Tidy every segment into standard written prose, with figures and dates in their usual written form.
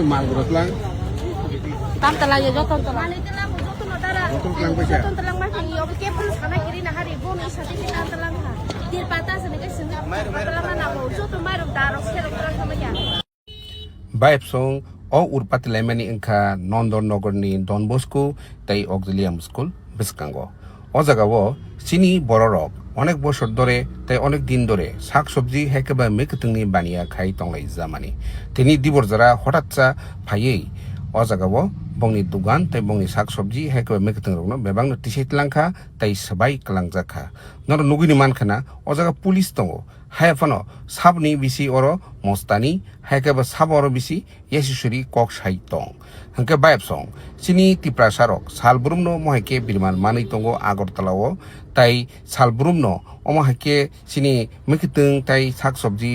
Malgro lang. Tanta lagi joton telang. Joton lang pa siya. Joton telang mah kini oke kepun sana kiri nah hari bo mi sati tina telang ha. Dir patah sana ke sini. Telang na mo joton marum darok selo terang sama ya. Baik song o urpat lemani engka Nondon Nogor ni Don Bosco tai Auxilium School Biskango. O jagawo sini bororok অনেক বছর ধরে তাই অনেক দিন ধরে শাকসবজি হেকেবা মেকতংনি বানিয়া খাই তংলাই জামানি তিনি দিবর যারা হঠাৎ চা ফাইয়েই অ জাগাবো বংনি দুগান তাই বংনি শাকসবজি হেকেবা মেকতং রগনো বেবাং টিসাইট লাংখা তাই সবাই কালাংজাখা নর নুগিনি মানখানা অ জাগা পুলিশ দङो হায়াফানো সাবনি বিসি অর মস্তানি হেকেবা সাব অর বিসি ইয়াসিসুরি কক সাই তং হংকে বাইব সং সিনি তিপ্রা সারক সালবুরুমনো মহেকে বিরমান মাनै দङो আগরতলাও তাই সালবুরুমনো অমহাকে সিনি মেকতং তাই শাকসবজি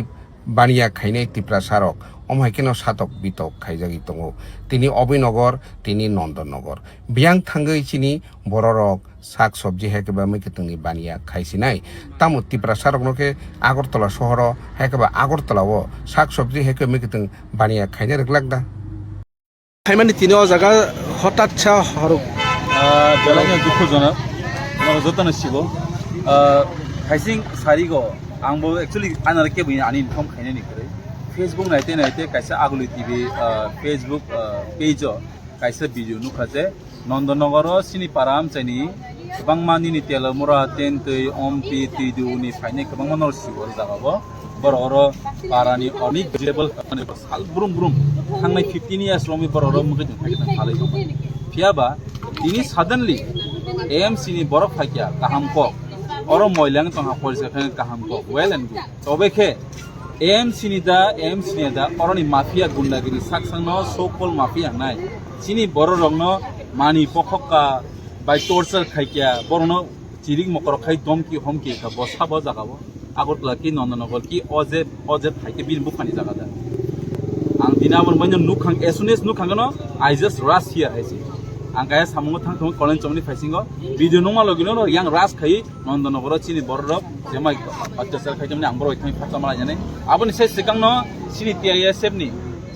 বানিয়া খাইনাই তিপ্রা সারক অমহাকেনো সাতক বিতক খাইজাগি দङो তিনি অবিনগর তিনি নন্দননগর বিয়াং থাঙ্গৈ সিনি বড়রক শাকসবজি হেকেবা মেকতংনি বানিয়া খাইছিনাই তামু তিপ্রা সারকনকে আগরতলা শহর হেকেবা আগরতলাও শাকসবজি হেকে মেকতং বানিয়া খাইনা রেগলাগদা খাইমানি তিনি জায়গা হঠাৎ ছা হরক বেলানি দুঃখজনক যতন সিব খাইসিং সারিগো आंबो एक्चुअली आनार के बुइ आनि इनकम खाइने निखरे फेसबुक नायते नायते कायसा आगुलि टिभि फेसबुक पेज कायसा भिडिअ नुखाजे नन्दनगर सिनि पाराम चाइनि गोबांमानि नि तेलमुरा तेनतै अमपि तिदुनि फाइने गोबांमानर सिवर जागाबो बर'र पारानि अनेक लेभेल माने साल ब्रुम ब्रुम थांनाय 15 इयार्स रमि बर'र मुगे थागिना खालै दं फियाबा दिनि सडनलि एएमसी नि बरफ फाइकिया काहाम को और मयलां तंहा परिसखान काहाम को वेल एंड गुड तबेखे एएमसी नि दा अरनि माफिया गुंडागिरि साकसांनो सोकल माफिया नाय सिनि बर रंनो मानि पखका बाय टर्चर खाइकिया बरनो चिरिक मकर खाइ दमकि हमकि का बसाबो जागाबो आगरतला कि नन्दनगर कि अजे थाइके बिन बुखानि जागादा आं दिनाबन बयनो नुखां एसुनेस नुखांगनो आई जस्ट रास हियर हाइसि आं गाया सामंग थांथों कलेन चमनि फाइसिंगो भिडिअ नङा लगिनो यां रास खाइ नन्दनगर चिनि बररब जेमाय अत्याचार खाइतमनि आं बरय थांनि फाता माला जाने आबनि से सिगांनो सिनि टीआईएसएफ नि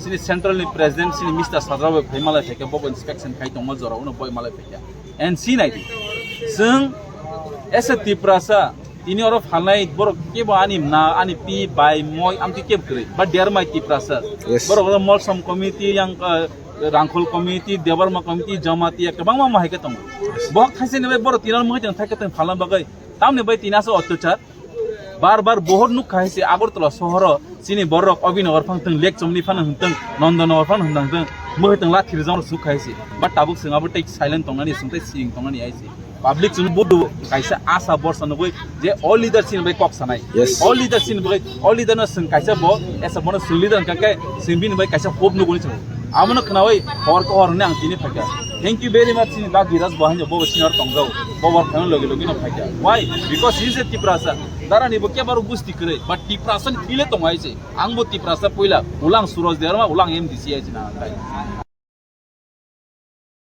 सिनि सेंट्रल नि प्रेसिडेंट सिनि मिस्टर साद्राबो फैमाला फेके बब इंस्पेक्शन खाइतोंमो जरावनो बय माला फेके एन सी नाइदि जों एसे Tiprasa ini orang falai borok kebo ani pi by moy amti keb kre but there my tiprasa borok mall some committee yang rangkul committee debarma committee jamati ek bang ma mahike tong bok thaise ne borok tinar moy tang thake tang falam bagai tamne bai tinaso অত্যাচার বার বহুত nook খাইছে আগরতলা শহর চিনি বরক অবিনগর ফাংতং lake चमनि फान हंतं नन्दनगर फान हंतं मोय तंग लाथिर जाव सुख खाइसे बट ताबुक सिंगाबो टेक साइलेंट तंगनानि सुंथाय सिं तंगनानि आइसे पब्लिक जों बुदु कायसा आशा बर्सन गय जे ऑल लीडर सिन बै कक सानाय ऑल लीडर सिन बै ऑल लीडर न जों कायसा ब एसा बन जों लीडर काके जों बिन बै कायसा होप नुगनि जों आमनो खनावै हर को हर ने आं तिनि फायका थैंक यू वेरी मच सिन दा गिराज बहाय बो सिनर तंगजाव बवर खान लगे लगे न फायका why because he is a Tiprasa दारानि बो केबारो गुस्ति करे बट तिप्रासन थिले तंगाइसे आंबो तिप्रासा पहिला उलां सुरज देरमा उलां एमडीसी आइसिना